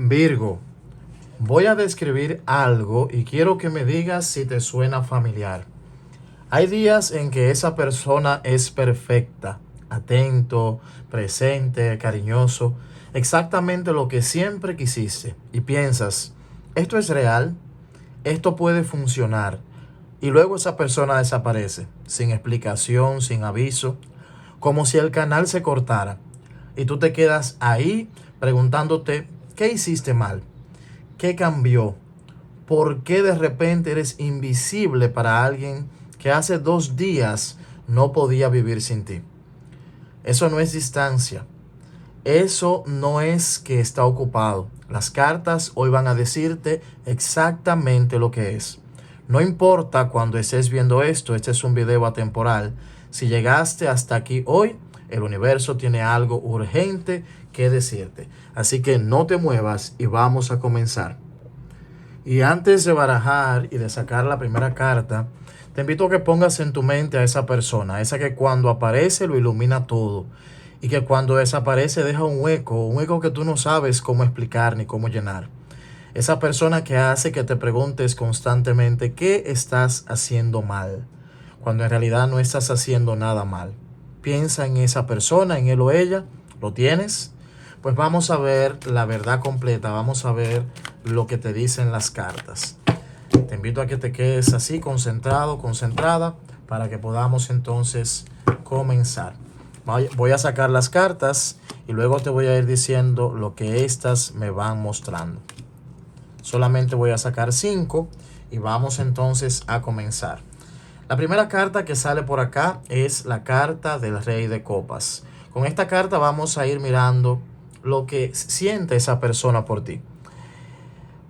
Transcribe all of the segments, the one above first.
Virgo, voy a describir algo y quiero que me digas si te suena familiar. Hay días en que esa persona es perfecta, atento, presente, cariñoso, exactamente lo que siempre quisiste. Y piensas, ¿esto es real? ¿Esto puede funcionar? Y luego esa persona desaparece, sin explicación, sin aviso, como si el canal se cortara. Y tú te quedas ahí preguntándote, ¿qué hiciste mal? ¿Qué cambió? ¿Por qué de repente eres invisible para alguien que hace 2 días no podía vivir sin ti? Eso no es distancia. Eso no es que está ocupado. Las cartas hoy van a decirte exactamente lo que es. No importa cuando estés viendo esto, este es un video atemporal. Si llegaste hasta aquí hoy, el universo tiene algo urgente que decirte. Así que no te muevas y vamos a comenzar. Y antes de barajar y de sacar la primera carta, te invito a que pongas en tu mente a esa persona, esa que cuando aparece lo ilumina todo y que cuando desaparece deja un hueco que tú no sabes cómo explicar ni cómo llenar. Esa persona que hace que te preguntes constantemente qué estás haciendo mal, cuando en realidad no estás haciendo nada mal. Piensa en esa persona, en él o ella. ¿Lo tienes? Pues vamos a ver la verdad completa, vamos a ver lo que te dicen las cartas. Te invito a que te quedes así, concentrado, concentrada, para que podamos entonces comenzar. Voy a sacar las cartas y luego te voy a ir diciendo lo que estas me van mostrando. Solamente voy a sacar 5 y vamos entonces a comenzar. La primera carta que sale por acá es la carta del Rey de Copas. Con esta carta vamos a ir mirando lo que siente esa persona por ti.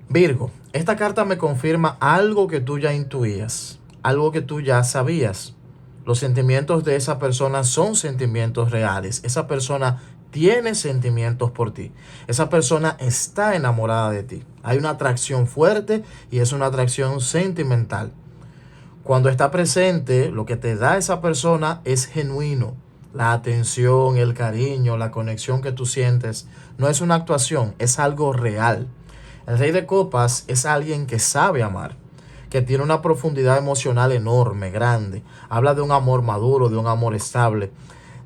Virgo, esta carta me confirma algo que tú ya intuías, algo que tú ya sabías. Los sentimientos de esa persona son sentimientos reales. Esa persona tiene sentimientos por ti. Esa persona está enamorada de ti. Hay una atracción fuerte y es una atracción sentimental. Cuando está presente, lo que te da esa persona es genuino. La atención, el cariño, la conexión que tú sientes no es una actuación, es algo real. El Rey de Copas es alguien que sabe amar, que tiene una profundidad emocional enorme, grande. Habla de un amor maduro, de un amor estable,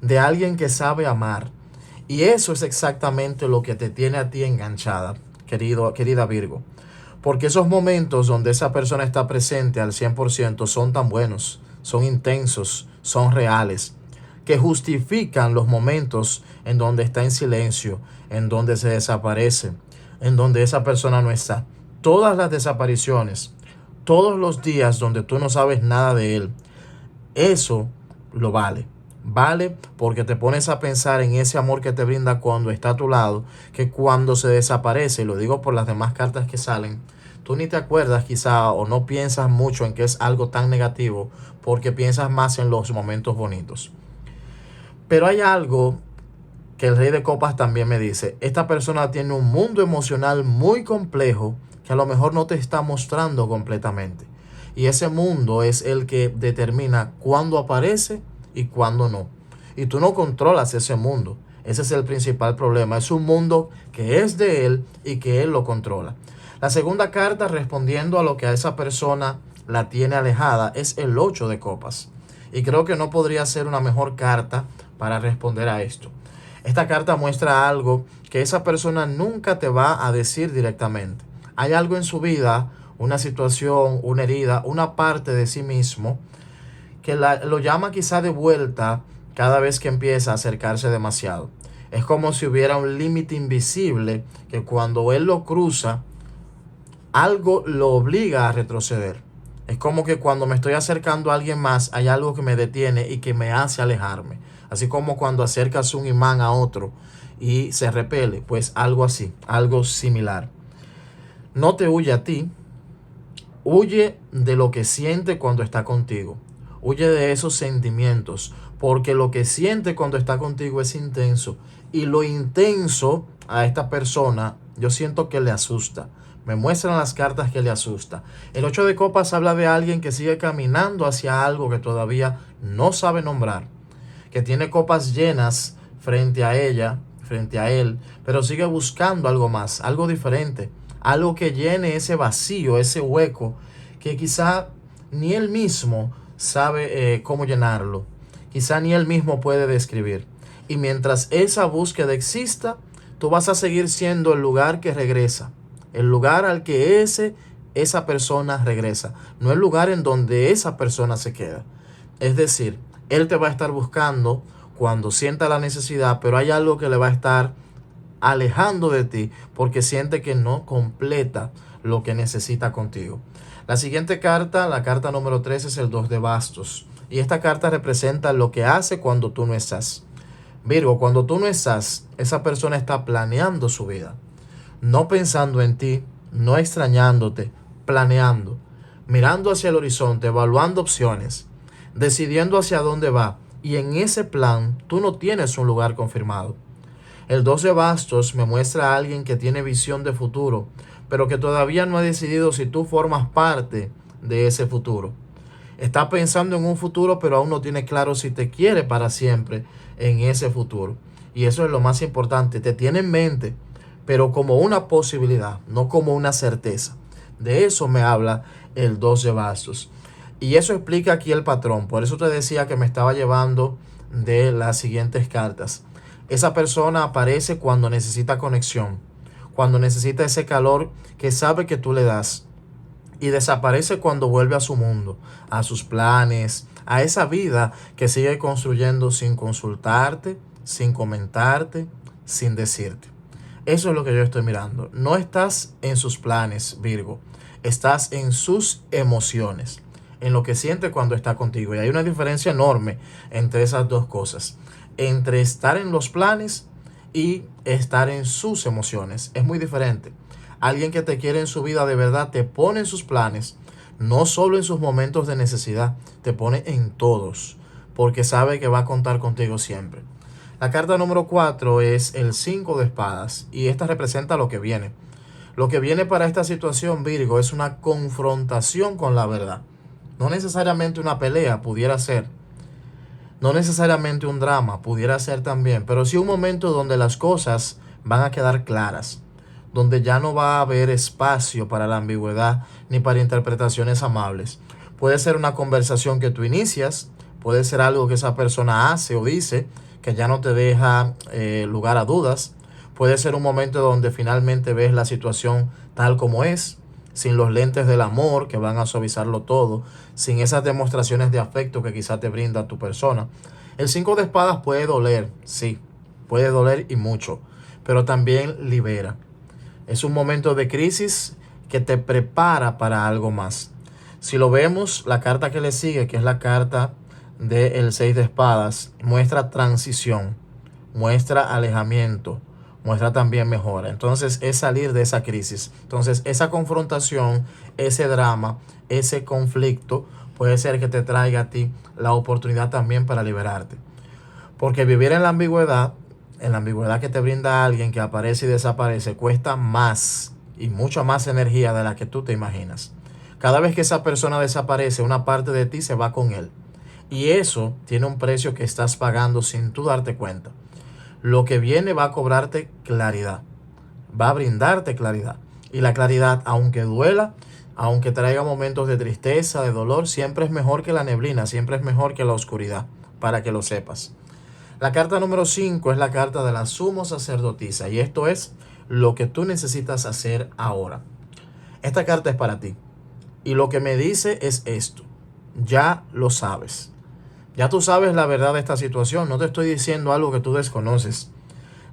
de alguien que sabe amar. Y eso es exactamente lo que te tiene a ti enganchada, querida Virgo. Porque esos momentos donde esa persona está presente al 100% son tan buenos, son intensos, son reales, que justifican los momentos en donde está en silencio, en donde se desaparece, en donde esa persona no está. Todas las desapariciones, todos los días donde tú no sabes nada de él, eso lo vale. Vale porque te pones a pensar en ese amor que te brinda cuando está a tu lado, que cuando se desaparece, y lo digo por las demás cartas que salen, tú ni te acuerdas quizá o no piensas mucho en que es algo tan negativo porque piensas más en los momentos bonitos. Pero hay algo que el Rey de Copas también me dice. Esta persona tiene un mundo emocional muy complejo que a lo mejor no te está mostrando completamente. Y ese mundo es el que determina cuándo aparece y cuándo no. Y tú no controlas ese mundo. Ese es el principal problema. Es un mundo que es de él y que él lo controla. La segunda carta, respondiendo a lo que a esa persona la tiene alejada, es el 8 de copas. Y creo que no podría ser una mejor carta para responder a esto. Esta carta muestra algo que esa persona nunca te va a decir directamente. Hay algo en su vida, una situación, una herida, una parte de sí mismo que lo llama quizá de vuelta cada vez que empieza a acercarse demasiado. Es como si hubiera un límite invisible que cuando él lo cruza, algo lo obliga a retroceder. Es como que cuando me estoy acercando a alguien más, hay algo que me detiene y que me hace alejarme. Así como cuando acercas un imán a otro y se repele, pues algo así, algo similar. No te huye a ti, huye de lo que siente cuando está contigo. Huye de esos sentimientos, porque lo que siente cuando está contigo es intenso. Y lo intenso a esta persona, yo siento que le asusta. Me muestran las cartas que le asusta. El 8 de copas habla de alguien que sigue caminando hacia algo que todavía no sabe nombrar, que tiene copas llenas frente a ella, frente a él, pero sigue buscando algo más, algo diferente, algo que llene ese vacío, ese hueco, que quizá ni él mismo sabe cómo llenarlo, quizá ni él mismo puede describir. Y mientras esa búsqueda exista, tú vas a seguir siendo el lugar que regresa, el lugar al que esa persona regresa, no el lugar en donde esa persona se queda. Es decir, él te va a estar buscando cuando sienta la necesidad, pero hay algo que le va a estar alejando de ti porque siente que no completa lo que necesita contigo. La siguiente carta, la carta número 3, es el 2 de bastos. Y esta carta representa lo que hace cuando tú no estás. Virgo, cuando tú no estás, esa persona está planeando su vida. No pensando en ti, no extrañándote, planeando. Mirando hacia el horizonte, evaluando opciones, decidiendo hacia dónde va. Y en ese plan, tú no tienes un lugar confirmado. El 2 de bastos me muestra a alguien que tiene visión de futuro, pero que todavía no ha decidido si tú formas parte de ese futuro. Está pensando en un futuro, pero aún no tiene claro si te quiere para siempre en ese futuro. Y eso es lo más importante. Te tiene en mente, pero como una posibilidad, no como una certeza. De eso me habla el 2 de bastos. Y eso explica aquí el patrón. Por eso te decía que me estaba llevando de las siguientes cartas. Esa persona aparece cuando necesita conexión, cuando necesita ese calor que sabe que tú le das. Y desaparece cuando vuelve a su mundo, a sus planes, a esa vida que sigue construyendo sin consultarte, sin comentarte, sin decirte. Eso es lo que yo estoy mirando. No estás en sus planes, Virgo. Estás en sus emociones, en lo que siente cuando está contigo. Y hay una diferencia enorme entre esas dos cosas. Entre estar en los planes y estar en sus emociones. Es muy diferente. Alguien que te quiere en su vida de verdad te pone en sus planes, no solo en sus momentos de necesidad, te pone en todos, porque sabe que va a contar contigo siempre. La carta número 4 es el 5 de espadas y esta representa lo que viene. Lo que viene para esta situación, Virgo, es una confrontación con la verdad. No necesariamente una pelea, pudiera ser. No necesariamente un drama, pudiera ser también, pero sí un momento donde las cosas van a quedar claras, donde ya no va a haber espacio para la ambigüedad ni para interpretaciones amables. Puede ser una conversación que tú inicias, puede ser algo que esa persona hace o dice que ya no te deja lugar a dudas, puede ser un momento donde finalmente ves la situación tal como es, sin los lentes del amor que van a suavizarlo todo, sin esas demostraciones de afecto que quizá te brinda tu persona. El 5 de espadas puede doler, sí, puede doler y mucho, pero también libera. Es un momento de crisis que te prepara para algo más. Si lo vemos, la carta que le sigue, que es la carta del 6 de espadas, muestra transición, muestra alejamiento, muestra también mejora. Entonces es salir de esa crisis. Entonces esa confrontación, ese drama, ese conflicto puede ser que te traiga a ti la oportunidad también para liberarte. Porque vivir en la ambigüedad que te brinda alguien que aparece y desaparece, cuesta más y mucha más energía de la que tú te imaginas. Cada vez que esa persona desaparece, una parte de ti se va con él. Y eso tiene un precio que estás pagando sin tú darte cuenta. Lo que viene va a cobrarte claridad, va a brindarte claridad. Y la claridad, aunque duela, aunque traiga momentos de tristeza, de dolor, siempre es mejor que la neblina, siempre es mejor que la oscuridad, para que lo sepas. La carta número 5 es la carta de la sumo sacerdotisa y esto es lo que tú necesitas hacer ahora. Esta carta es para ti y lo que me dice es esto. Ya lo sabes. Ya tú sabes la verdad de esta situación. No te estoy diciendo algo que tú desconoces.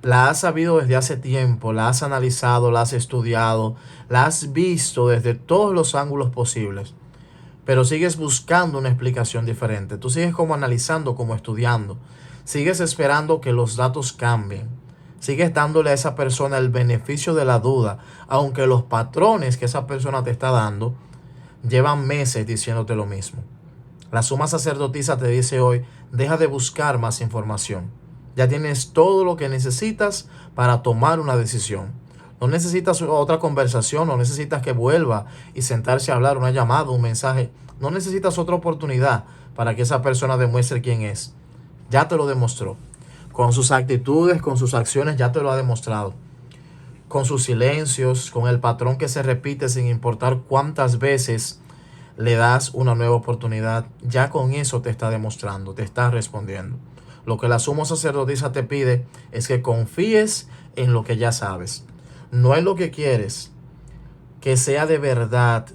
La has sabido desde hace tiempo, la has analizado, la has estudiado, la has visto desde todos los ángulos posibles. Pero sigues buscando una explicación diferente. Tú sigues como analizando, como estudiando. Sigues esperando que los datos cambien. Sigues dándole a esa persona el beneficio de la duda, aunque los patrones que esa persona te está dando llevan meses diciéndote lo mismo. La suma sacerdotisa te dice hoy, deja de buscar más información. Ya tienes todo lo que necesitas para tomar una decisión. No necesitas otra conversación, no necesitas que vuelva y sentarse a hablar, una llamada, un mensaje. No necesitas otra oportunidad para que esa persona demuestre quién es. Ya te lo demostró. Con sus actitudes, con sus acciones, ya te lo ha demostrado. Con sus silencios, con el patrón que se repite sin importar cuántas veces le das una nueva oportunidad, ya con eso te está demostrando, te está respondiendo. Lo que la suma sacerdotisa te pide es que confíes en lo que ya sabes, no en lo que quieres, que sea de verdad,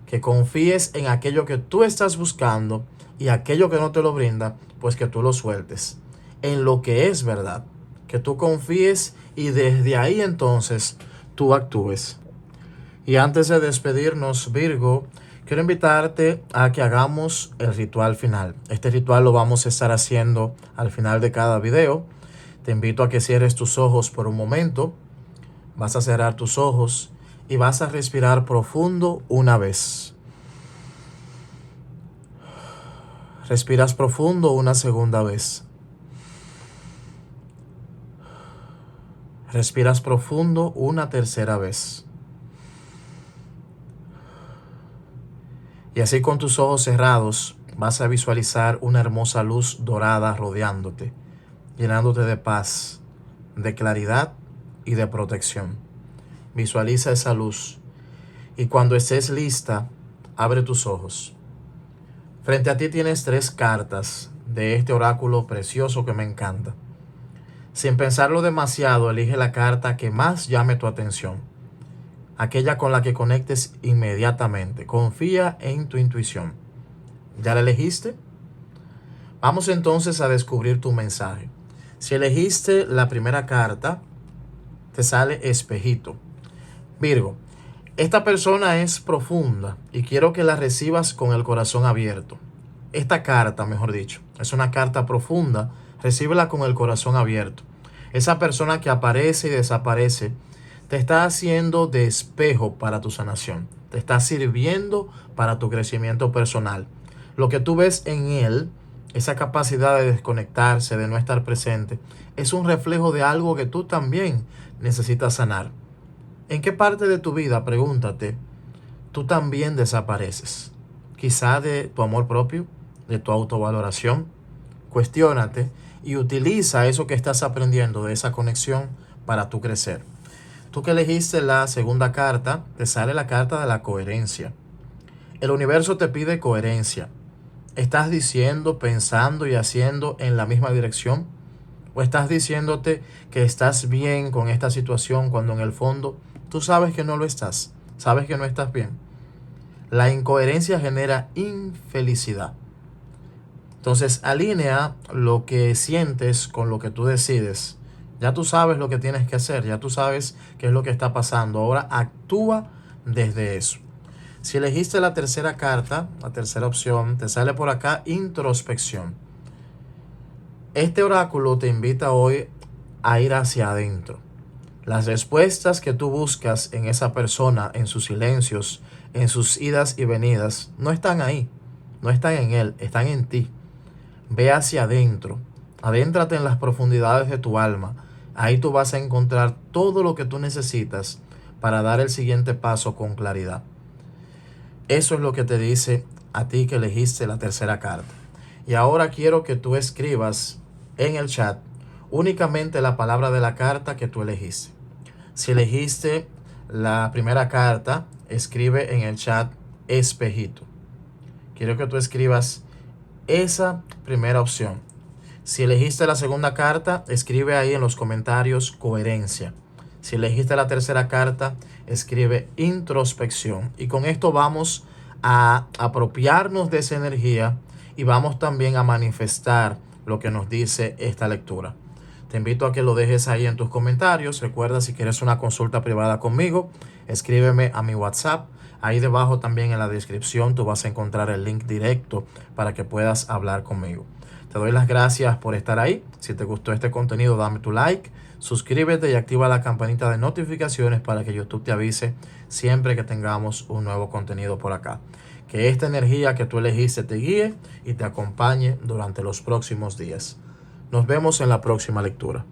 que confíes en aquello que tú estás buscando y aquello que no te lo brinda, pues que tú lo sueltes, en lo que es verdad, que tú confíes y desde ahí entonces tú actúes. Y antes de despedirnos, Virgo, quiero invitarte a que hagamos el ritual final. Este ritual lo vamos a estar haciendo al final de cada video. Te invito a que cierres tus ojos por un momento. Vas a cerrar tus ojos y vas a respirar profundo una vez. Respiras profundo una segunda vez. Respiras profundo una tercera vez. Y así con tus ojos cerrados vas a visualizar una hermosa luz dorada rodeándote, llenándote de paz, de claridad y de protección. Visualiza esa luz y cuando estés lista, abre tus ojos. Frente a ti tienes 3 cartas de este oráculo precioso que me encanta. Sin pensarlo demasiado, elige la carta que más llame tu atención, aquella con la que conectes inmediatamente. Confía en tu intuición. ¿Ya la elegiste? Vamos entonces a descubrir tu mensaje. Si elegiste la primera carta, te sale espejito. Virgo, esta persona es profunda y quiero que la recibas con el corazón abierto. Esta carta, mejor dicho, es una carta profunda. Recíbela con el corazón abierto. Esa persona que aparece y desaparece te está haciendo de espejo para tu sanación. Te está sirviendo para tu crecimiento personal. Lo que tú ves en él, esa capacidad de desconectarse, de no estar presente, es un reflejo de algo que tú también necesitas sanar. ¿En qué parte de tu vida, pregúntate, tú también desapareces? Quizá de tu amor propio, de tu autovaloración. Cuestiónate y utiliza eso que estás aprendiendo de esa conexión para tu crecer. Tú que elegiste la segunda carta, te sale la carta de la coherencia. El universo te pide coherencia. ¿Estás diciendo, pensando y haciendo en la misma dirección? ¿O estás diciéndote que estás bien con esta situación cuando en el fondo tú sabes que no lo estás? Sabes que no estás bien. La incoherencia genera infelicidad. Entonces, alinea lo que sientes con lo que tú decides. Ya tú sabes lo que tienes que hacer, ya tú sabes qué es lo que está pasando. Ahora actúa desde eso. Si elegiste la tercera carta, la tercera opción, te sale por acá introspección. Este oráculo te invita hoy a ir hacia adentro. Las respuestas que tú buscas en esa persona, en sus silencios, en sus idas y venidas, no están ahí, no están en él, están en ti. Ve hacia adentro, adéntrate en las profundidades de tu alma. Ahí tú vas a encontrar todo lo que tú necesitas para dar el siguiente paso con claridad. Eso es lo que te dice a ti que elegiste la tercera carta. Y ahora quiero que tú escribas en el chat únicamente la palabra de la carta que tú elegiste. Si elegiste la primera carta, escribe en el chat espejito. Quiero que tú escribas esa primera opción. Si elegiste la segunda carta, escribe ahí en los comentarios coherencia. Si elegiste la tercera carta, escribe introspección. Y con esto vamos a apropiarnos de esa energía y vamos también a manifestar lo que nos dice esta lectura. Te invito a que lo dejes ahí en tus comentarios. Recuerda, si quieres una consulta privada conmigo, escríbeme a mi WhatsApp. Ahí debajo también en la descripción tú vas a encontrar el link directo para que puedas hablar conmigo. Te doy las gracias por estar ahí. Si te gustó este contenido, dame tu like, suscríbete y activa la campanita de notificaciones para que YouTube te avise siempre que tengamos un nuevo contenido por acá. Que esta energía que tú elegiste te guíe y te acompañe durante los próximos días. Nos vemos en la próxima lectura.